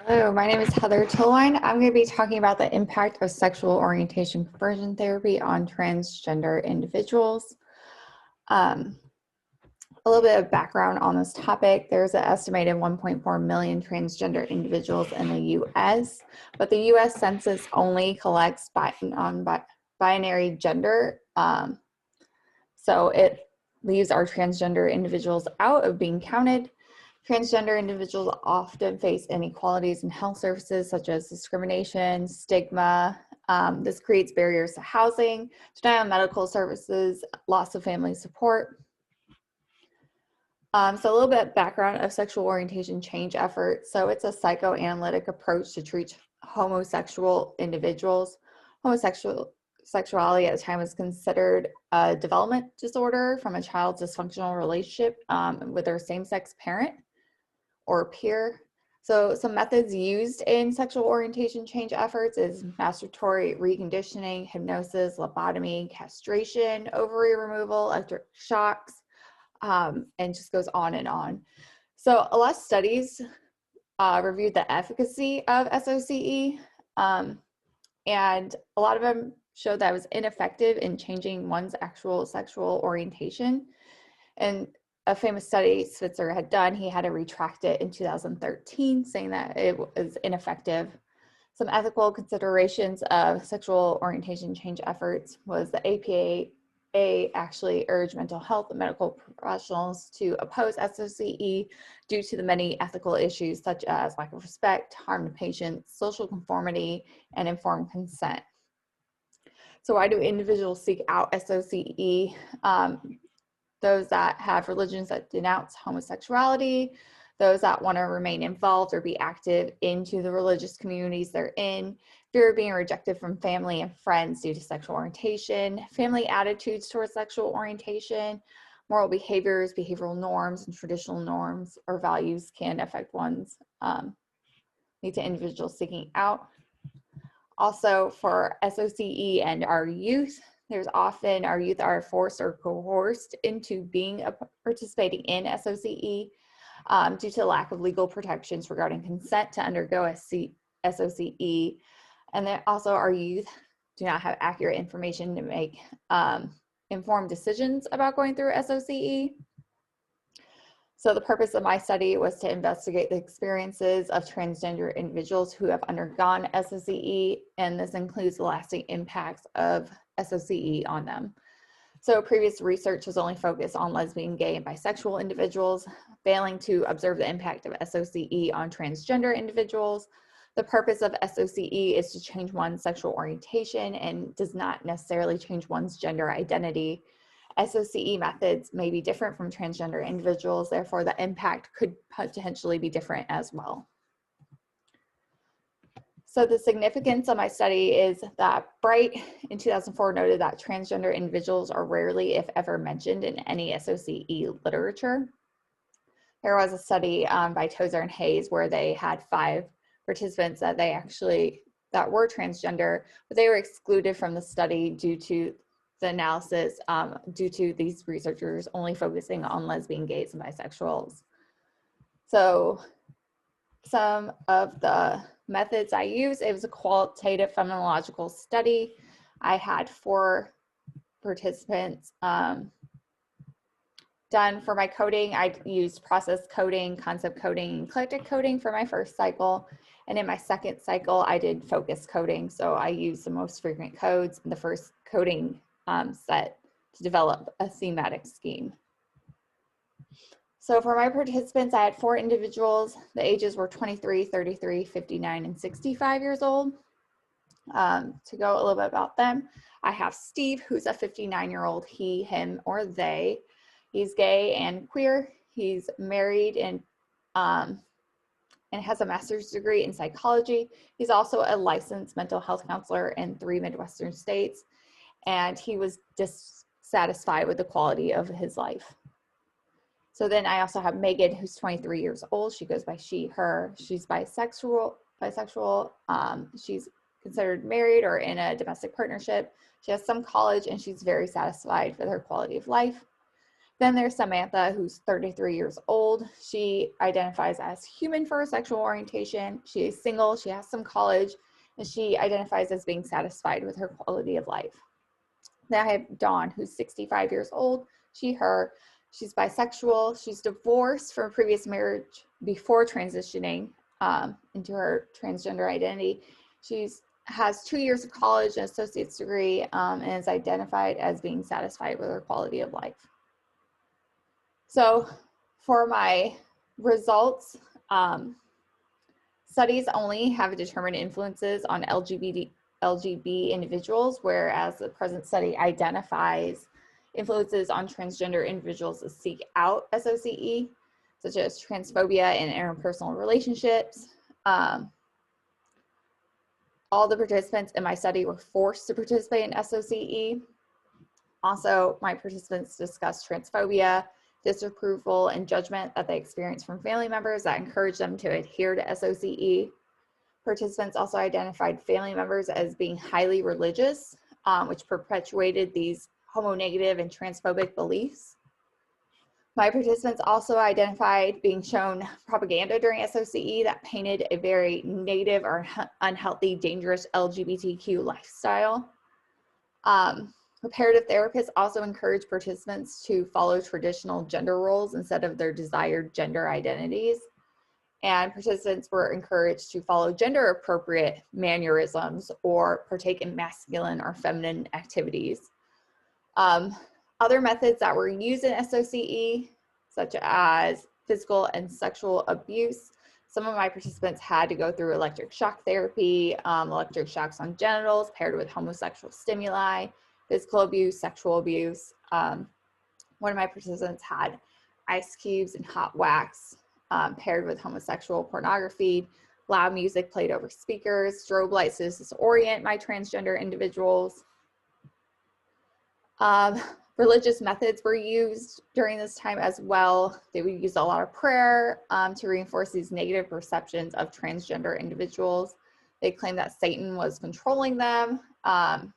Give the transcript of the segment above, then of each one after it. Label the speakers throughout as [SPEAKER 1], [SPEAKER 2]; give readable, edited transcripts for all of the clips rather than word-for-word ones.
[SPEAKER 1] Hello, my name is Heather Tillwine. I'm going to be talking about the impact of sexual orientation conversion therapy on transgender individuals. Um, a little bit of background on this topic. There's an estimated 1.4 million transgender individuals in the U.S., but the U.S. Census only collects non-binary gender, so it leaves our transgender individuals out of being counted. Transgender individuals often face inequalities in health services such as discrimination, stigma. This creates barriers to housing, denial of medical services, loss of family support. So a little bit of background of sexual orientation change efforts. So it's a psychoanalytic approach to treat homosexual individuals. Homosexuality at the time was considered a development disorder from a child's dysfunctional relationship with their same-sex parent or peer. So some methods used in sexual orientation change efforts is masturbatory reconditioning, hypnosis, lobotomy, castration, ovary removal, electric shocks, and just goes on and on. So a lot of studies reviewed the efficacy of SOCE, and a lot of them showed that it was ineffective in changing one's actual sexual orientation. And a famous study Spitzer had done, he had to retract it in 2013, saying that it was ineffective. Some ethical considerations of sexual orientation change efforts was the APA actually urged mental health and medical professionals to oppose SOCE due to the many ethical issues such as lack of respect, harm to patients, social conformity, and informed consent. So why do individuals seek out SOCE? Those that have religions that denounce homosexuality, those that want to remain involved or be active into the religious communities they're in, fear of being rejected from family and friends due to sexual orientation, family attitudes towards sexual orientation, moral behaviors, behavioral norms, and traditional norms or values can affect one's lead to individuals seeking out. Also for SOCE and our youth, there's often our youth are forced or coerced into participating in SOCE due to lack of legal protections regarding consent to undergo SOCE. And then also our youth do not have accurate information to make informed decisions about going through SOCE. So the purpose of my study was to investigate the experiences of transgender individuals who have undergone SOCE, and this includes the lasting impacts of SOCE on them. So previous research was only focused on lesbian, gay, and bisexual individuals, failing to observe the impact of SOCE on transgender individuals. The purpose of SOCE is to change one's sexual orientation and does not necessarily change one's gender identity. SOCE methods may be different from transgender individuals, therefore the impact could potentially be different as well. So the significance of my study is that Bright in 2004 noted that transgender individuals are rarely, if ever, mentioned in any SOCE literature. There was a study by Tozer and Hayes where they had 5 participants that were transgender, but they were excluded from the study due to the analysis due to these researchers only focusing on lesbian, gays, and bisexuals. So some of the methods I used, it was a qualitative phenomenological study. I had 4 participants done for my coding. I used process coding, concept coding, and eclectic coding for my first cycle. And in my second cycle, I did focus coding. So I used the most frequent codes in the first coding set to develop a thematic scheme. So for my participants, I had 4 individuals. The ages were 23, 33, 59, and 65 years old. To go a little bit about them, I have Steve, who's a 59-year-old he, him, or they. He's gay and queer. He's married and has a master's degree in psychology. He's also a licensed mental health counselor in 3 Midwestern states. And he was dissatisfied with the quality of his life. So then I also have Megan, who's 23 years old. She goes by she, her. She's bisexual. She's considered married or in a domestic partnership. She has some college and she's very satisfied with her quality of life. Then there's Samantha, who's 33 years old. She identifies as human for her sexual orientation. She is single, she has some college, and she identifies as being satisfied with her quality of life. Then I have Dawn, who's 65 years old. She, her. She's bisexual. She's divorced from a previous marriage before transitioning into her transgender identity. She has 2 years of college, an associate's degree, and is identified as being satisfied with her quality of life. So for my results, studies only have determined influences on LGB individuals, whereas the present study identifies influences on transgender individuals that seek out SOCE, such as transphobia and interpersonal relationships. All the participants in my study were forced to participate in SOCE. Also, my participants discussed transphobia, disapproval, and judgment that they experienced from family members that encouraged them to adhere to SOCE. Participants also identified family members as being highly religious, which perpetuated these homonegative and transphobic beliefs. My participants also identified being shown propaganda during SOCE that painted a very negative or unhealthy, dangerous LGBTQ lifestyle. Reparative therapists also encourage participants to follow traditional gender roles instead of their desired gender identities. And participants were encouraged to follow gender appropriate mannerisms or partake in masculine or feminine activities. Other methods that were used in SOCE, such as physical and sexual abuse. Some of my participants had to go through electric shock therapy, electric shocks on genitals paired with homosexual stimuli, physical abuse, sexual abuse. One of my participants had ice cubes and hot wax paired with homosexual pornography, loud music played over speakers, strobe lights to disorient my transgender individuals. Religious methods were used during this time as well. They would use a lot of prayer to reinforce these negative perceptions of transgender individuals. They claimed that Satan was controlling them, and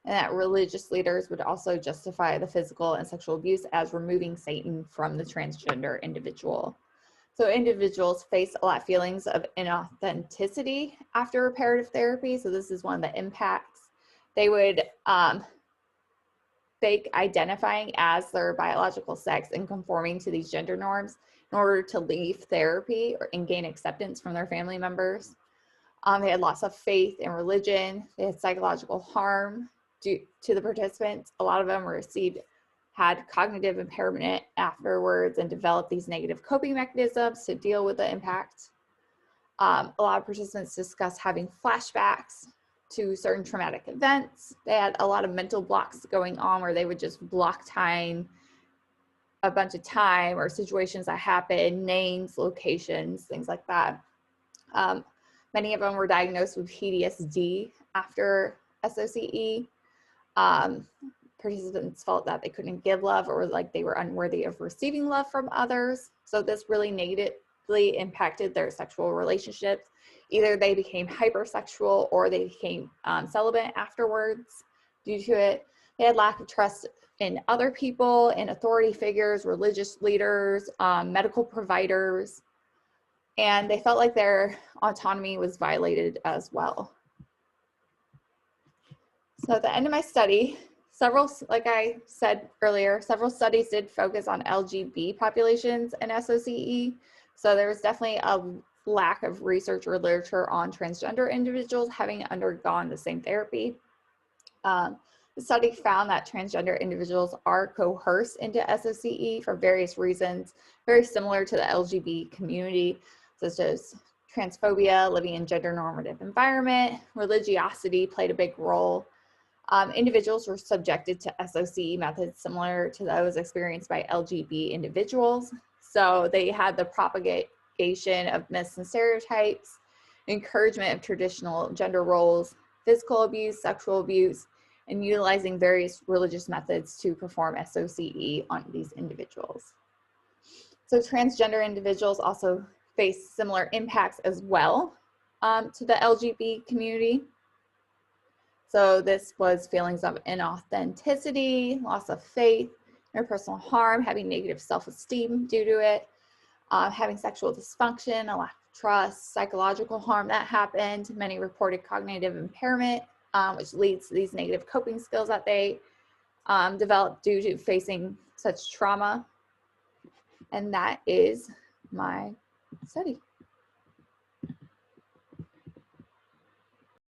[SPEAKER 1] that religious leaders would also justify the physical and sexual abuse as removing Satan from the transgender individual. So individuals face a lot of feelings of inauthenticity after reparative therapy. So this is one of the impacts. They would fake identifying as their biological sex and conforming to these gender norms in order to leave therapy and gain acceptance from their family members. They had loss of faith in religion. They had psychological harm due to the participants. A lot of them had cognitive impairment afterwards and developed these negative coping mechanisms to deal with the impact. A lot of participants discussed having flashbacks to certain traumatic events. They had a lot of mental blocks going on where they would just block time, a bunch of time or situations that happened, names, locations, things like that. Many of them were diagnosed with PTSD after SOCE. Participants felt that they couldn't give love or like they were unworthy of receiving love from others. So this really negatively impacted their sexual relationships. Either they became hypersexual or they became celibate afterwards due to it. They had lack of trust in other people, in authority figures, religious leaders, medical providers, and they felt like their autonomy was violated as well. So at the end of my study, like I said earlier, several studies did focus on LGB populations in SOCE. So there was definitely a lack of research or literature on transgender individuals having undergone the same therapy. The study found that transgender individuals are coerced into SOCE for various reasons, very similar to the LGBT community, such as transphobia, living in gender normative environment, religiosity played a big role. Individuals were subjected to SOCE methods similar to those experienced by LGBT individuals. So they had the propagation of myths and stereotypes, encouragement of traditional gender roles, physical abuse, sexual abuse, and utilizing various religious methods to perform SOCE on these individuals. So transgender individuals also face similar impacts as well to the LGBT community. So this was feelings of inauthenticity, loss of faith interpersonal harm, having negative self-esteem due to it, having sexual dysfunction, a lack of trust, psychological harm that happened. Many reported cognitive impairment, which leads to these negative coping skills that they develop due to facing such trauma. And that is my study.